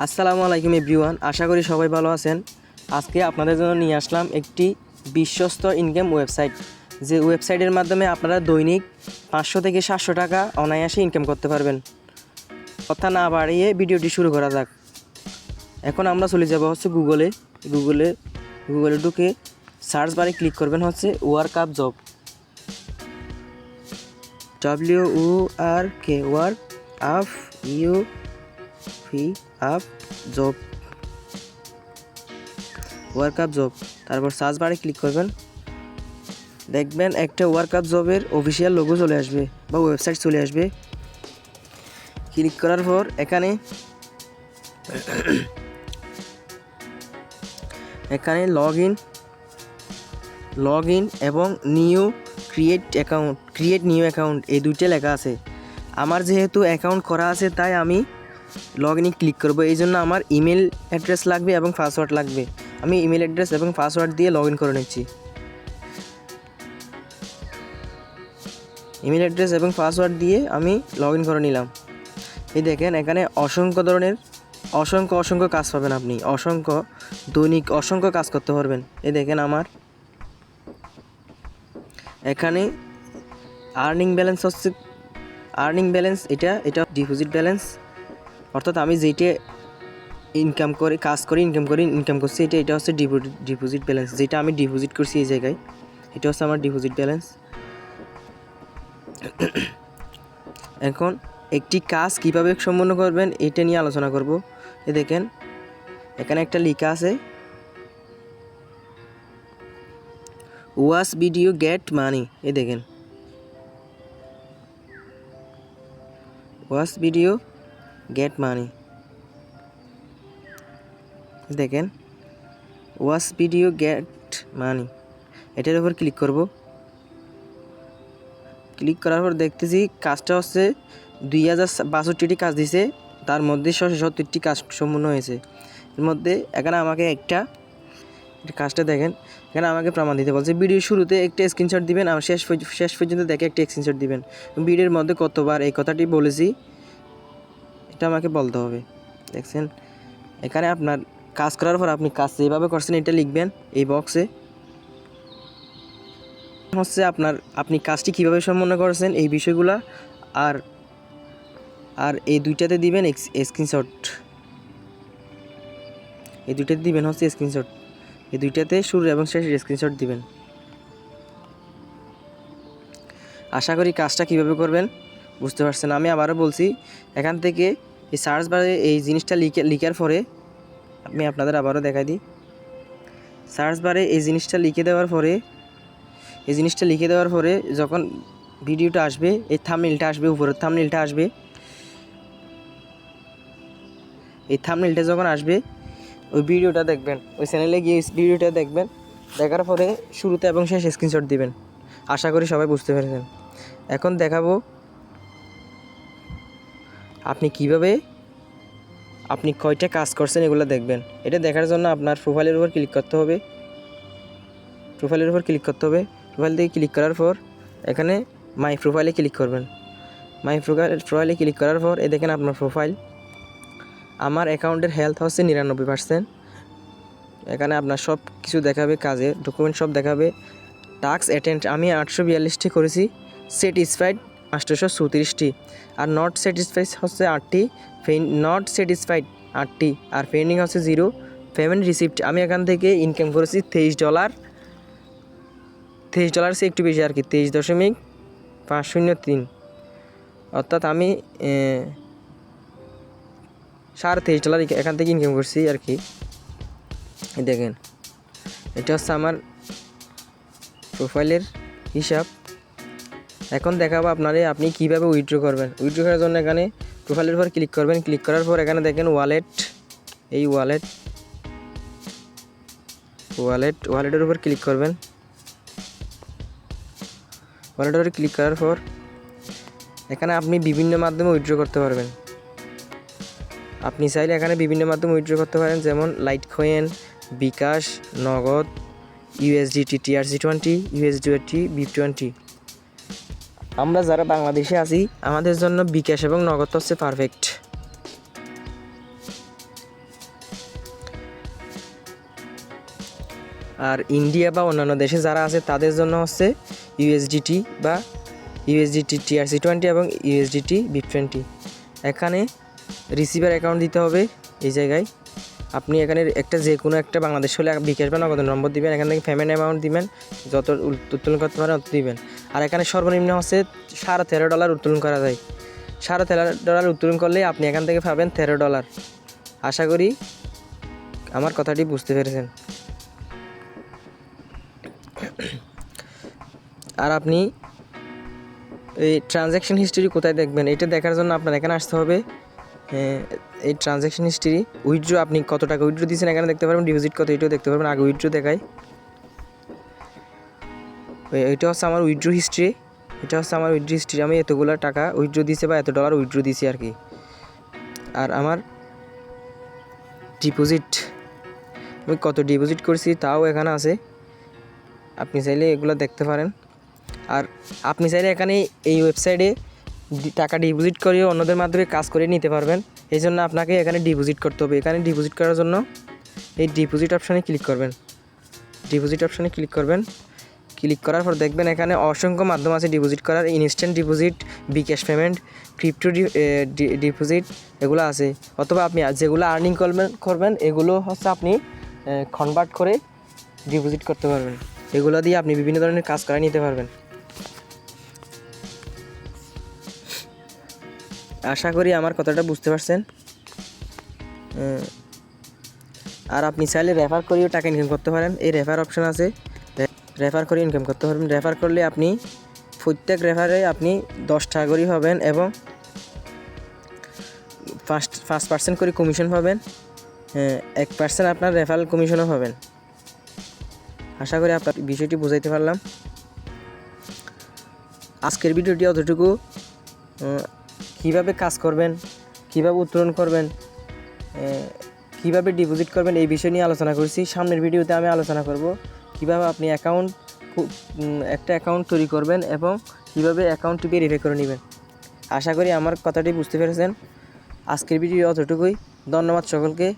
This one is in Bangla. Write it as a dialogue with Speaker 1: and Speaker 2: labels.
Speaker 1: আসসালামু আলাইকুম এভরিওয়ান, আশা করি সবাই ভালো আছেন। আজকে আপনাদের জন্য নিয়ে আসলাম একটি বিশ্বস্ত ইনকাম ওয়েবসাইট, যে ওয়েবসাইটের মাধ্যমে আপনারা দৈনিক 500 থেকে 700 টাকা অনায়াসে ইনকাম করতে পারবেন। কথা না বাড়িয়ে ভিডিওটি শুরু করা যাক। এখন আমরা চলে যাব গুগলে ঢুকে সার্চ বারে ক্লিক করবেন হচ্ছে work up job, WORK work up job, work up job. তারপর সার্চ বারে ক্লিক করবেন, দেখবেন একটা ওয়ার্ক আপ জবের অফিসিয়াল লোগো চলে আসবে বা ওয়েবসাইট চলে আসবে। ক্লিক করার পর এখানে লগ ইন এবং ক্রিয়েট নিউ অ্যাকাউন্ট এই দুইটা লেখা আছে। আমার যেহেতু অ্যাকাউন্ট করা আছে তাই আমি লগ ইনে ক্লিক করব। এই জন্য আমার ইমেল অ্যাড্রেস লাগবে এবং পাসওয়ার্ড লাগবে। আমি ইমেল অ্যাড্রেস এবং পাসওয়ার্ড দিয়ে লগ ইন করে নিচ্ছি। ইমেল অ্যাড্রেস এবং পাসওয়ার্ড দিয়ে আমি লগ ইন করে নিলাম। এই দেখেন এখানে অসংখ্য কাজ পাবেন আপনি, দৈনিক অসংখ্য কাজ করতে পারবেন। এই দেখেন আমার এখানে আর্নিং ব্যালেন্স এটা ডিপোজিট ব্যালেন্স, অর্থাৎ আমি যেটা ইনকাম করছি এটা হচ্ছে ডিপোজিট ব্যালেন্স, যেটা আমি ডিপোজিট করছি এই জায়গায়, এটা হচ্ছে আমার ডিপোজিট ব্যালেন্স। এখন একটি কাজ কিভাবে সম্পন্ন করবেন এটা নিয়ে আলোচনা করব। এই দেখেন এখানে একটা লেখা আছে ওয়াচ ভিডিও গেট মানি। এই দেখেন ওয়াচ ভিডিও গেট মানি, দেখেন ওয়াচ ভিডিও গেট মানি, এটার উপর ক্লিক করব। ক্লিক করার পর দেখতেছি কাজটা হচ্ছে 2062টি কাজ দিছে, তার মধ্যে 170টি কাজ সম্পূর্ণ হয়েছে। এর মধ্যে এখানে আমাকে কাজটা দেখেন, এখানে আমাকে প্রমাণ দিতে বলছে। ভিডিওর শুরুতে একটা স্ক্রিনশট দিবেন, আর শেষ পর্যন্ত দেখে একটা স্ক্রিনশট দিবেন। ভিডিওর মধ্যে কতবার এই কথাটি বলেছি এটা আমাকে বলতে হবে। দেখছেন এখানে আপনার কাজ করার পর আপনি কাজ যেভাবে করছেন এটা লিখবেন এই বক্সে, হচ্ছে আপনি কাজটি কীভাবে সম্পন্ন করেছেন এই বিষয়গুলো, আর এই দুইটাতে দিবেন স্ক্রিনশট, এই দুইটাতে দিবেন হচ্ছে স্ক্রিনশট, এই দুইটাতে শুরু এবং শেষের স্ক্রিনশট দিবেন। আশা করি কাজটা কীভাবে করবেন বুঝতে পারছেন। আমি আবারও বলছি, এখান থেকে এই সার্চ বারে এই জিনিসটা লিখার পরে আমি আপনাদের আবারও দেখাই দিই। সার্চ বারে এই জিনিসটা লিখে দেওয়ার পরে যখন ভিডিওটা আসবে, এই থাম্বনেইলটা আসবে, উপরের থাম্বনেইলটা আসবে। এই থাম্বনেইলটা যখন আসবে ওই ভিডিওটা দেখবেন, ওই চ্যানেলে গিয়ে ভিডিওটা দেখবেন, দেখার পরে শুরুতে এবং শেষ স্ক্রিনশট দিবেন। আশা করি সবাই বুঝতে পেরেছেন। এখন দেখাবো আপনি কয়টা কাজ করছেন এগুলো দেখবেন। এটা দেখার জন্য আপনার প্রোফাইলের উপর ক্লিক করতে হবে। প্রোফাইল থেকে ক্লিক করার পর এখানে মাই প্রোফাইলে ক্লিক করবেন। প্রোফাইলে ক্লিক করার পর এই দেখেন আপনার প্রোফাইল। আমার অ্যাকাউন্টের হেলথ হচ্ছে 99%। এখানে আপনার সব কিছু দেখাবে, কাজের ডকুমেন্ট সব দেখাবে। টাস্ক অ্যাটেন্ড আমি 842টি করেছি, স্যাটিসফাইড 834টি, আর নট স্যাটিসফাইড হচ্ছে 8টি, নট স্যাটিসফাইড 8টি, আর পেন্ডিং হচ্ছে 0। পেমেন্ট রিসিপ্ট আমি এখান থেকে ইনকাম করেছি $23 সে একটু বেশি আর কি, 23.503, অর্থাৎ আমি $23 এখান থেকে ইনকাম করছি আর কি। দেখেন এটা হচ্ছে আমার প্রোফাইলের হিসাব। এখন দেখাবো আপনি কীভাবে উইথড্র করবেন। উইথড্র করার জন্য এখানে প্রোফাইলের উপর ক্লিক করবেন। ক্লিক করার পর এখানে দেখেন ওয়ালেটের উপর ক্লিক করবেন। ওয়ালেটের উপর ক্লিক করার পর এখানে আপনি বিভিন্ন মাধ্যমে উইথড্র করতে পারবেন। আপনি চাইলে এখানে বিভিন্ন মাধ্যমে উইথড্র করতে পারেন, যেমন লাইটকয়েন, বিকাশ, নগদ, USDT TRC20, USDT BIP20। আমরা যারা বাংলাদেশে আছি আমাদের জন্য বিকাশ এবং নগদ হচ্ছে পারফেক্ট। আর ইন্ডিয়া বা অন্যান্য দেশে যারা আছে তাদের জন্য হচ্ছে ইউএসডিটি বা ইউএসডিটি TRC20 এবং ইউএসডিটি BIP20। এখানে রিসিভার অ্যাকাউন্ট দিতে হবে। এই জায়গায় আপনি এখানে একটা যে কোনো একটা বাংলাদেশ হলে বিকাশ বা নগদ নম্বর দিবেন, এখান থেকে পেমেন্ট অ্যামাউন্ট দিবেন, যত উত্তোলন করতে পারেন অত দিবেন। আর এখানে সর্বনিম্ন হচ্ছে $13.5 উত্তোলন করা যায়। $13.5 উত্তোলন করলে আপনি এখান থেকে পাবেন $13। আশা করি আমার কথাটি বুঝতে পেরেছেন। আর আপনি এই ট্রানজ্যাকশন হিস্ট্রি কোথায় দেখবেন, এটা দেখার জন্য আপনার এখানে আসতে হবে। এই ট্রানজ্যাকশন হিস্ট্রি, উইথড্র আপনি কত টাকা উইথড্র দিয়েছেন এখানে দেখতে পারবেন, ডিপোজিট কত এটাও দেখতে পারবেন। আগে উইথড্র দেখায়, এটা হচ্ছে আমার উইথড্র হিস্ট্রি। এটা হচ্ছে আমার উইথড্র হিস্ট্রি, আমি এতগুলো টাকা উইথড্র দিয়েছি বা $এত উইথড্র দিয়েছি আর কি। আর আমার ডিপোজিট, আমি কত ডিপোজিট করছি তাও এখানে আছে, আপনি চাইলে এগুলো দেখতে পারেন। আর আপনি চাইলে এখানে এই ওয়েবসাইটে টাকা ডিপোজিট করিয়ে অন্যদের মাধ্যমে কাজ করে নিতে পারবেন। এই জন্য আপনাকে এখানে ডিপোজিট করতে হবে। এখানে ডিপোজিট করার জন্য এই ডিপোজিট অপশানে ক্লিক করবেন। ডিপোজিট অপশানে ক্লিক করবেন, ক্লিক করার পর দেখবেন এখানে অসংখ্য মাধ্যম আছে ডিপোজিট করার। ইনস্ট্যান্ট ডিপোজিট, বিকাশ পেমেন্ট, ক্রিপ্টো ডিপোজিট এগুলো আছে। অথবা আপনি যেগুলো আর্নিং করবেন এগুলো হচ্ছে আপনি কনভার্ট করে ডিপোজিট করতে পারবেন। এগুলো দিয়ে আপনি বিভিন্ন ধরনের কাজ করে নিতে পারবেন। আশা করি আমার কথাটা বুঝতে পারছেন। আর আপনি চাইলে রেফার করেও টাকা ইনকাম করতে পারেন। এই রেফার অপশন আছে, রেফার করে ইনকাম করতে পারবেন। রেফার করলে আপনি প্রত্যেক রেফারে আপনি $10 করে পাবেন এবং 5% করে কমিশন পাবেন। 1% আপনার রেফারেল কমিশনও পাবেন। আশা করি আপনার বিষয়টি বুঝাইতে পারলাম। আজকের ভিডিওটি অতটুকু। কিভাবে কাজ করবেন, কিভাবে উত্তোলন করবেন, কিভাবে ডিপোজিট করবেন এই বিষয় নিয়ে আলোচনা করছি। সামনের ভিডিওতে আমি আলোচনা করব কিভাবে আপনি একটা অ্যাকাউন্ট তৈরি করবেন এবং কিভাবে অ্যাকাউন্টটি ভেরিফাই করে নেবেন। আশা করি আমার কথাটি বুঝতে পেরেছেন। আজকের ভিডিও অতটুকুই। ধন্যবাদ সকলকে।